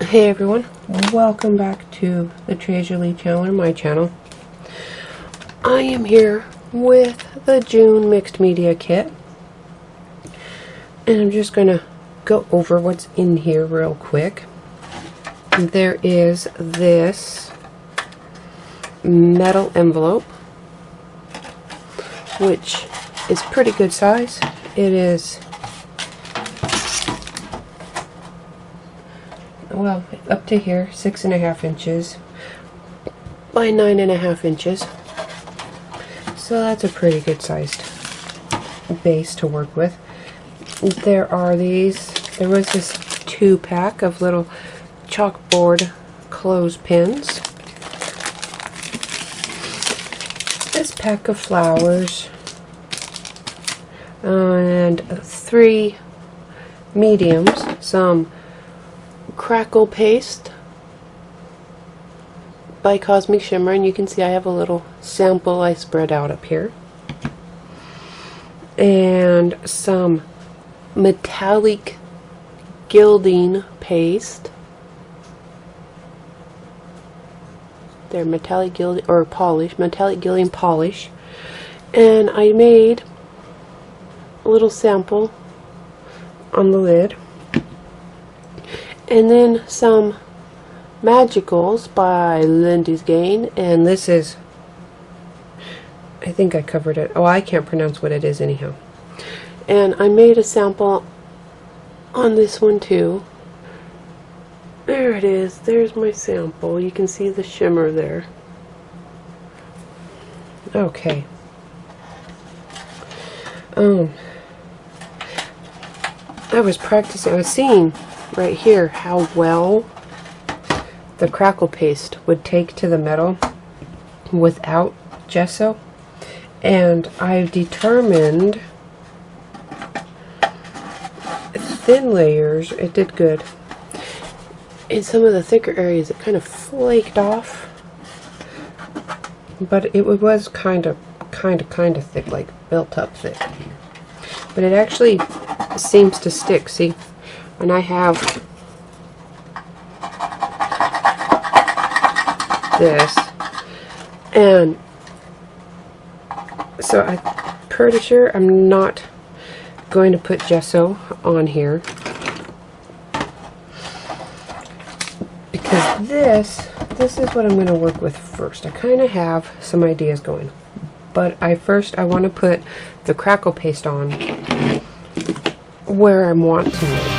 Hey everyone, welcome back to the Tres Jolie channel, or my channel. I am here with the June mixed media kit, and I'm just going to go over what's in here real quick. There is this metal envelope, which is pretty good size. It is, well, up to here, 6.5 inches by 9.5 inches. So that's a pretty good sized base to work with. There was this 2-pack of little chalkboard clothespins. This pack of flowers. And 3 mediums, some crackle paste by Cosmic Shimmer, and you can see I have a little sample I spread out up here, and some metallic gilding paste. They're metallic gilding or polish, metallic gilding polish, and I made a little sample on the lid. And then some Magicals by Lindy's Gain, and this is, I think I covered it. Oh, I can't pronounce what it is anyhow. And I made a sample on this one too. There it is. There's my sample. You can see the shimmer there. Okay. I was practicing. I was seeing right here how well the crackle paste would take to the metal without gesso, and I've determined thin layers it did good. In some of the thicker areas it kind of flaked off, but it was kind of thick, like built up thick, but it actually seems to stick. See, and I have this, and so I'm pretty sure I'm not going to put gesso on here, because this is what I'm going to work with first. I kind of have some ideas going, but I want to put the crackle paste on where I want to make.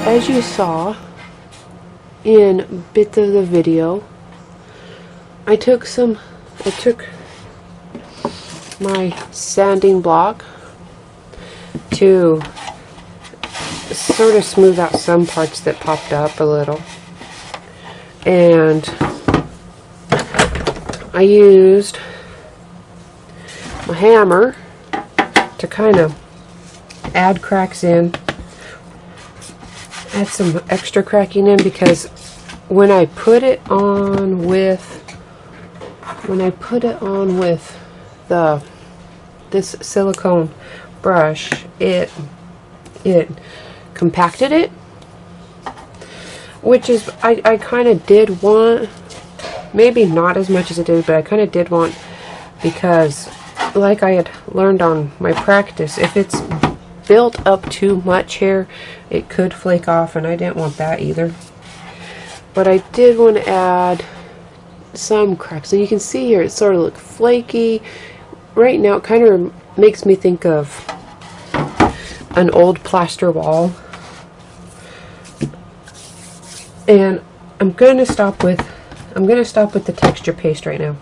As you saw in bits of the video, I took my sanding block to sort of smooth out some parts that popped up a little, and I used my hammer to kind of add cracks in. Add some extra cracking in, because when I put it on with this silicone brush, it compacted it, which is, I kind of did want, maybe not as much as it did, but I kind of did want, because like I had learned on my practice, if it's built up too much here, it could flake off, and I didn't want that either. But I did want to add some cracks. So you can see here, it sort of looks flaky. Right now, it kind of makes me think of an old plaster wall. And I'm going to stop with the texture paste right now.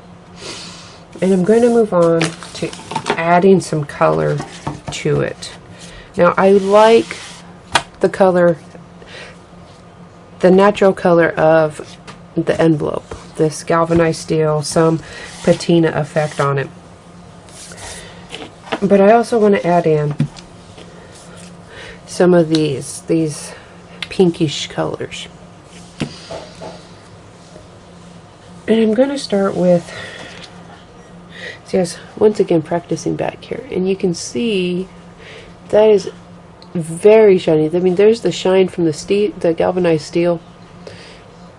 And I'm going to move on to adding some color to it. Now, I like the color, the natural color of the envelope. This galvanized steel, some patina effect on it. But I also want to add in some of these pinkish colors. And I'm going to start with, yes, once again practicing back here, and you can see that is very shiny. I mean, there's the shine from the steel, the galvanized steel,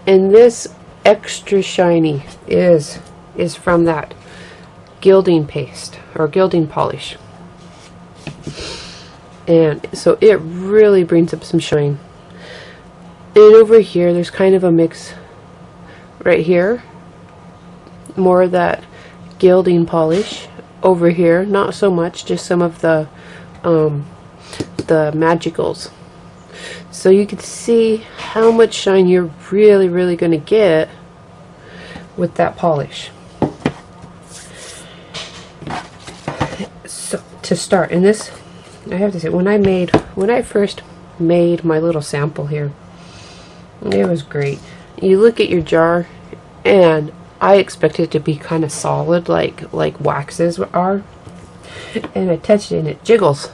and this extra shiny is from that gilding paste or gilding polish, and so it really brings up some shine. And over here, there's kind of a mix. Right here, more of that gilding polish. Over here, not so much, just some of the magicals. So you can see how much shine you're really going to get with that polish. So to start, and this, I have to say, when I first made my little sample here, it was great. You look at your jar, and I expected it to be kind of solid, like waxes are, and I touched it and it jiggles.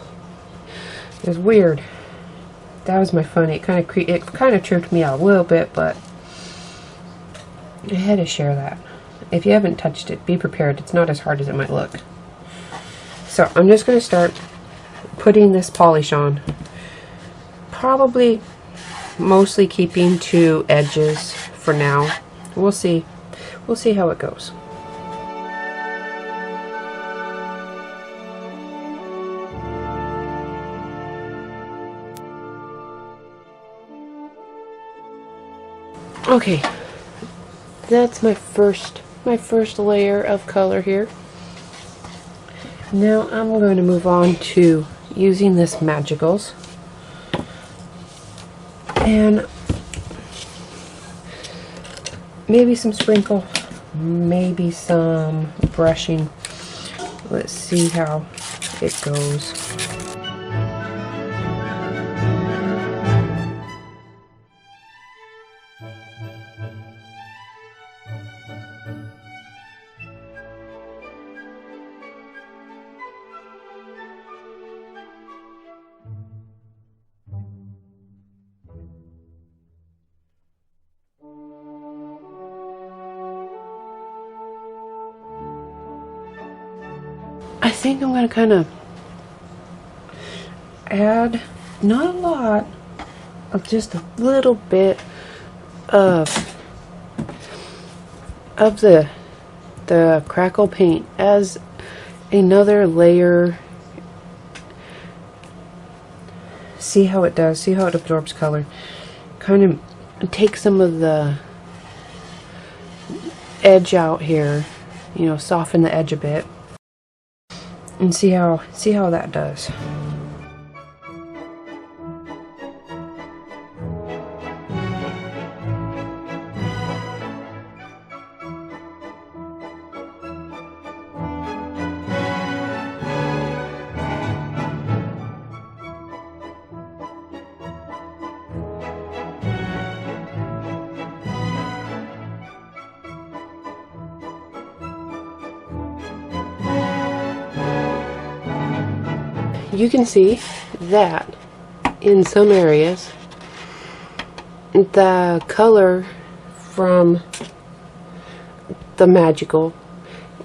It was weird. That was my funny. It kind of tripped me out a little bit, but I had to share that. If you haven't touched it, be prepared. It's not as hard as it might look. So I'm just going to start putting this polish on. Probably mostly keeping to edges for now. We'll see. We'll see how it goes. Okay, that's my first layer of color here. Now I'm going to move on to using this Magicals, and maybe some sprinkle, maybe some brushing. Let's see how it goes. I think I'm going to kind of add, not a lot, of just a little bit of the crackle paint as another layer. See how it does, see how it absorbs color. Kind of take some of the edge out here, you know, soften the edge a bit. And see how that does. You can see that in some areas the color from the Magical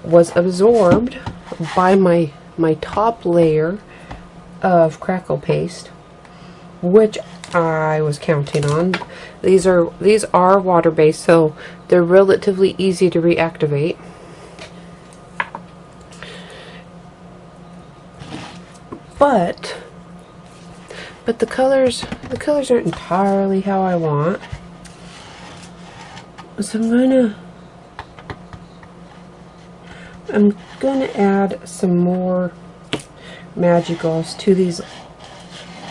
was absorbed by my top layer of crackle paste, which I was counting on. These are water-based, so they're relatively easy to reactivate. But the colors aren't entirely how I want. So I'm gonna add some more magicals to these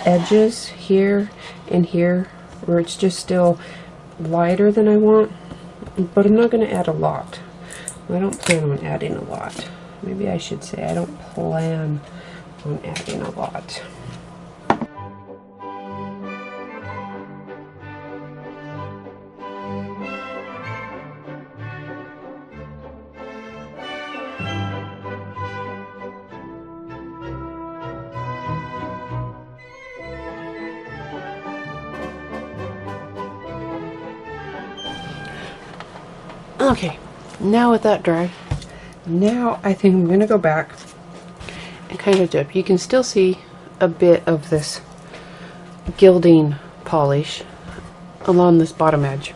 edges here and here, where it's just still lighter than I want, but I'm not going to add a lot. I don't plan on adding a lot. Maybe I should say I don't plan on adding a lot. Okay, now with that dry, now I think I'm going to go back and kind of dip. You can still see a bit of this gilding polish along this bottom edge.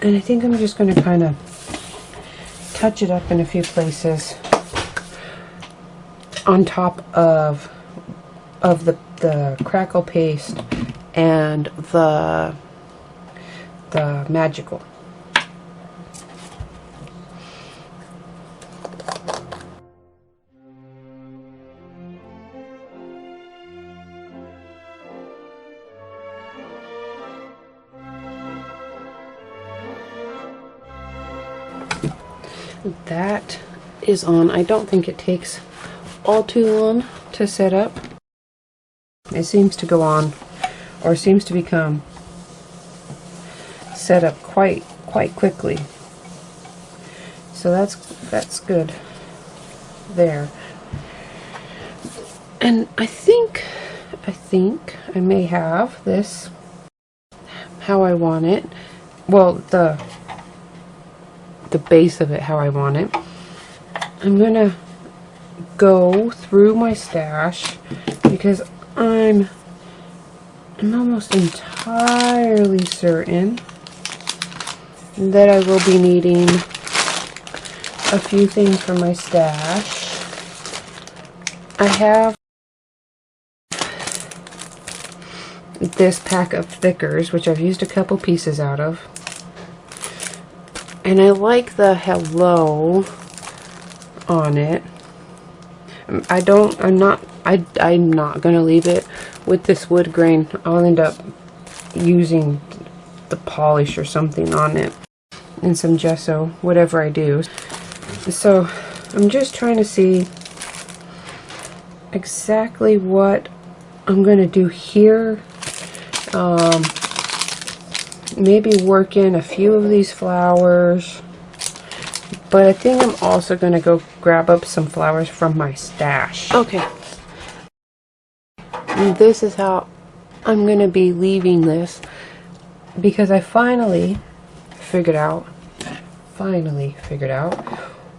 And I think I'm just going to kind of touch it up in a few places on top of the crackle paste and the magical. That is on. I don't think it takes all too long to set up. It seems to go on, or seems to become set up quite quickly. So that's good there. And I think I may have this how I want it. Well, the base of it how I want it. I'm gonna go through my stash because I'm almost entirely certain that I will be needing a few things from my stash. I have this pack of thickers, which I've used a couple pieces out of. And I like the hello on it. I'm not gonna leave it with this wood grain. I'll end up using the polish or something on it and some gesso, whatever I do. So I'm just trying to see exactly what I'm gonna do here. Maybe work in a few of these flowers, but I think I'm also going to go grab up some flowers from my stash. Okay, and this is how I'm going to be leaving this, because I finally figured out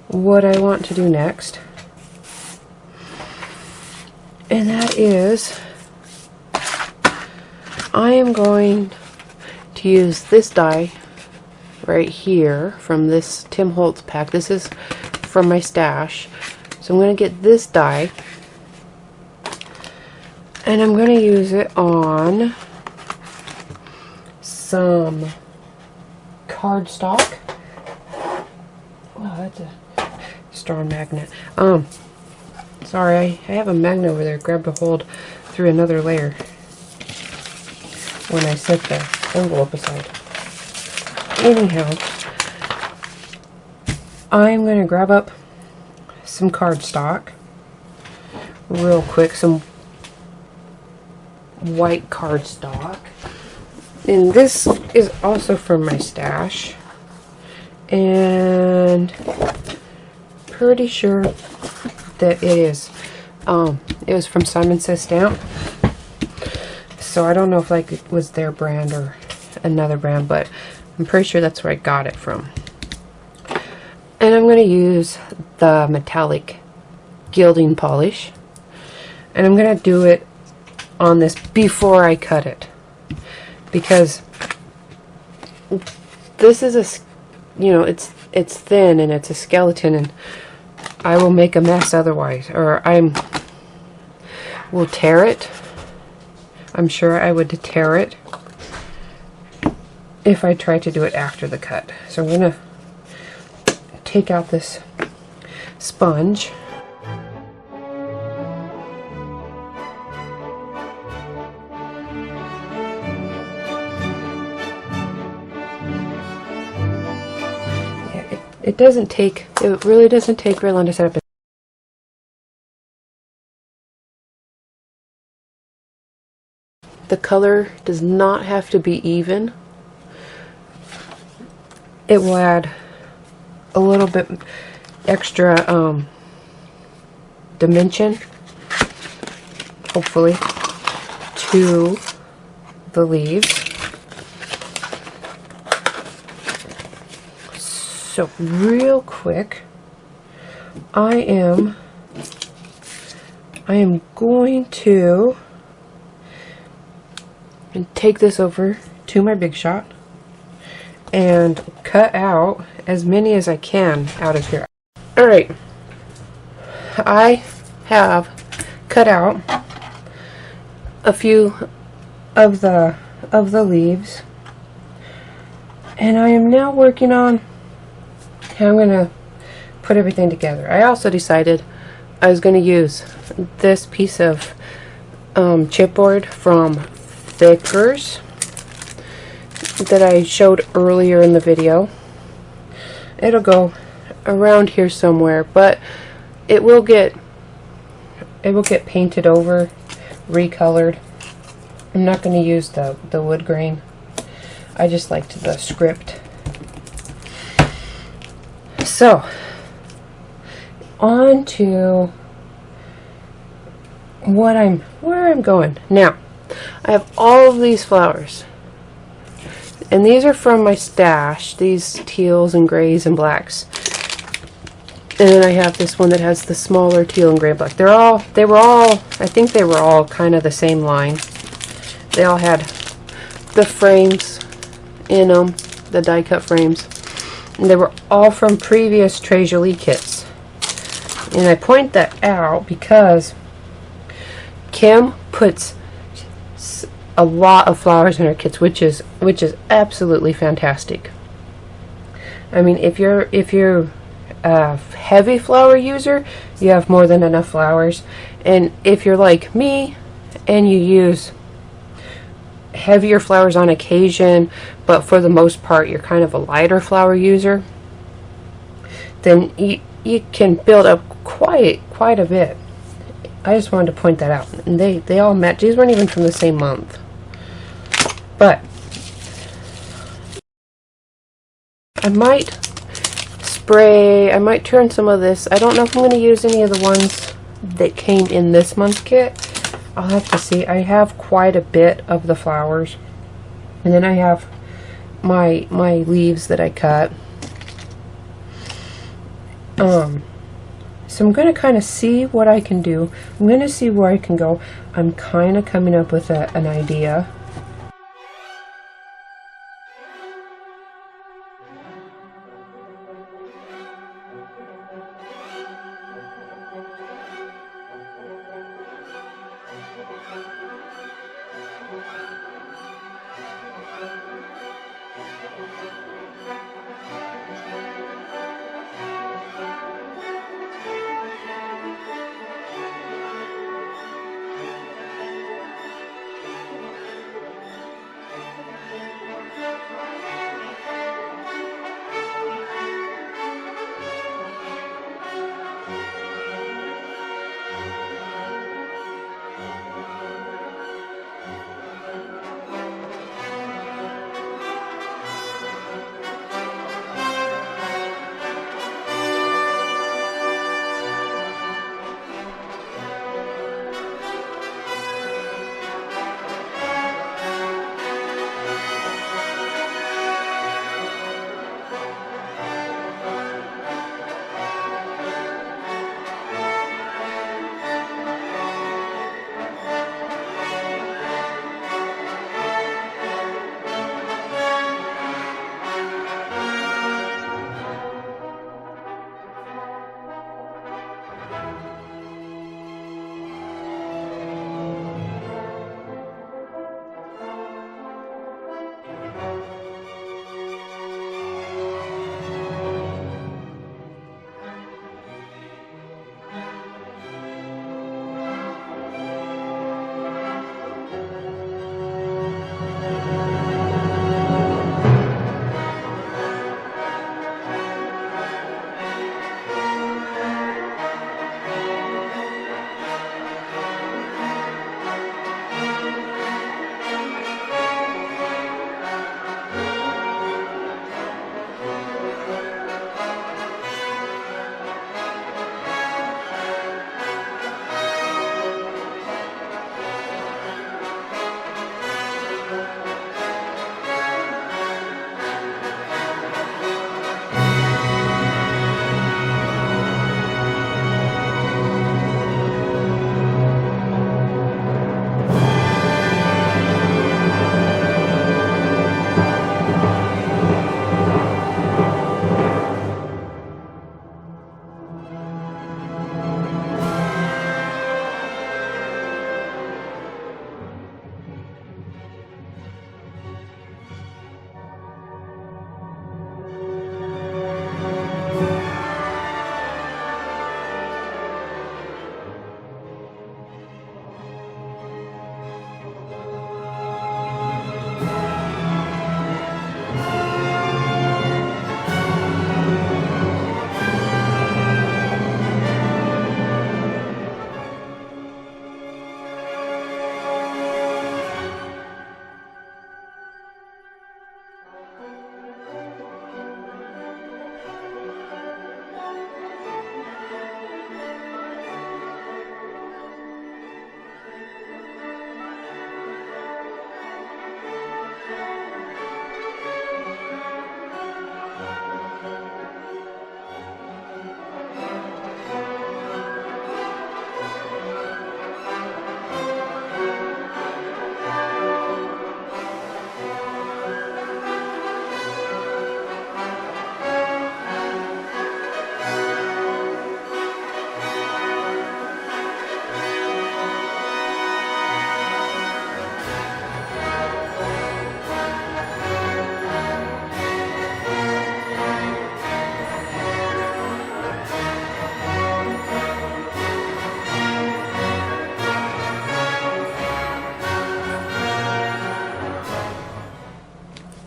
what I want to do next, and that is I am going to use this die right here from this Tim Holtz pack. This is from my stash. So I'm going to get this die and I'm going to use it on some cardstock. Oh, that's a strong magnet. Sorry, I have a magnet over there. Grabbed a hold through another layer when I set the envelope aside. Anyhow, I'm going to grab up some cardstock real quick, some white cardstock, and this is also from my stash, and pretty sure that it was from Simon Says Stamp. So I don't know if like it was their brand or another brand, but I'm pretty sure that's where I got it from. And I'm going to use the metallic gilding polish, and I'm going to do it on this before I cut it. because this is it's thin and it's a skeleton, and I will make a mess otherwise, or will tear it. I'm sure I would tear it if I tried to do it after the cut. So I'm going to take out this sponge. Yeah, it really doesn't take very long to set up. The color does not have to be even. It will add a little bit extra dimension, hopefully, to the leaves. So real quick, I am going to take this over to my Big Shot and cut out as many as I can out of here. Alright, I have cut out a few of the leaves, and I am now working on how I'm going to put everything together. I also decided I was going to use this piece of chipboard from Thickers that I showed earlier in the video. It'll go around here somewhere, but it will get painted over, recolored. I'm not going to use the wood grain. I just liked the script. So, on to where I'm going. Now, I have all of these flowers, and these are from my stash, these teals and grays and blacks. And then I have this one that has the smaller teal and gray and black. They were all, I think they were all kind of the same line. They all had the frames in them, the die cut frames. And they were all from previous Tres Jolie kits. And I point that out because Kim puts a lot of flowers in her kits, which is absolutely fantastic. I mean, if you're a heavy flower user, you have more than enough flowers. And if you're like me and you use heavier flowers on occasion, but for the most part you're kind of a lighter flower user, then you can build up quite a bit. I just wanted to point that out. And they all match. These weren't even from the same month. But I might turn some of this. I don't know if I'm going to use any of the ones that came in this month's kit. I'll have to see. I have quite a bit of the flowers. And then I have my leaves that I cut. So I'm going to kind of see what I can do. I'm going to see where I can go. I'm kind of coming up with an idea.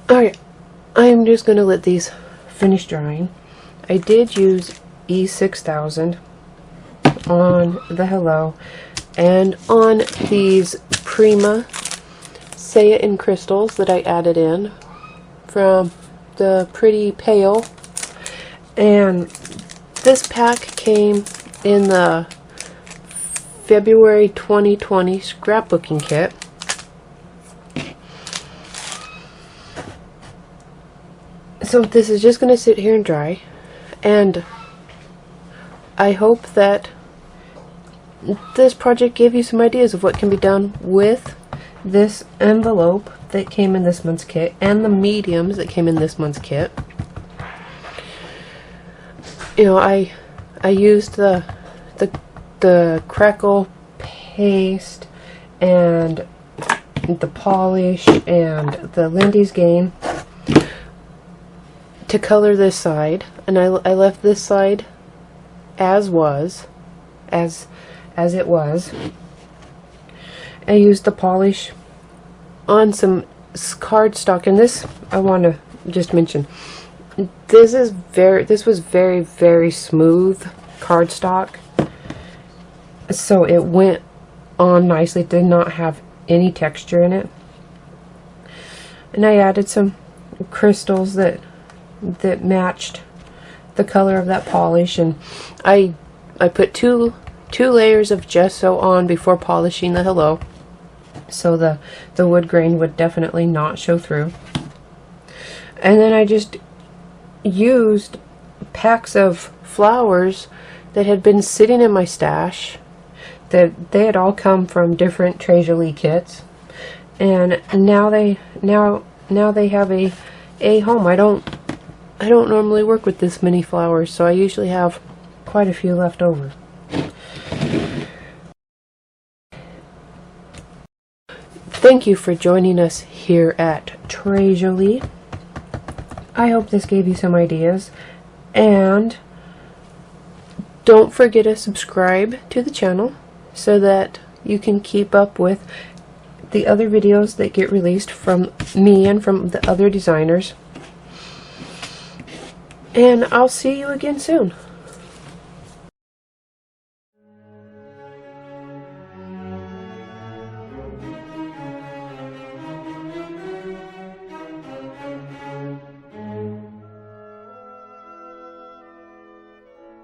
Alright, I'm just going to let these finish drying. I did use E6000 on the Hello and on these Prima Say It in crystals that I added in from the Pretty Pale. And this pack came in the February 2020 scrapbooking kit. So this is just going to sit here and dry, and I hope that this project gave you some ideas of what can be done with this envelope that came in this month's kit and the mediums that came in this month's kit. You know, I used the crackle paste and the polish and the Lindy's Gain to color this side, and I left this side as it was. I used the polish on some cardstock, and this I want to just mention. This was very, very smooth cardstock, so it went on nicely. It did not have any texture in it. And I added some crystals that matched the color of that polish, and I put two layers of gesso on before polishing the Hello, so the wood grain would definitely not show through. And then I just used packs of flowers that had been sitting in my stash, that they had all come from different Tres Jolie kits, and now they have a home. I don't normally work with this many flowers, so I usually have quite a few left over. Thank you for joining us here at Tres Jolie. I hope this gave you some ideas, and don't forget to subscribe to the channel so that you can keep up with the other videos that get released from me and from the other designers. And I'll see you again soon.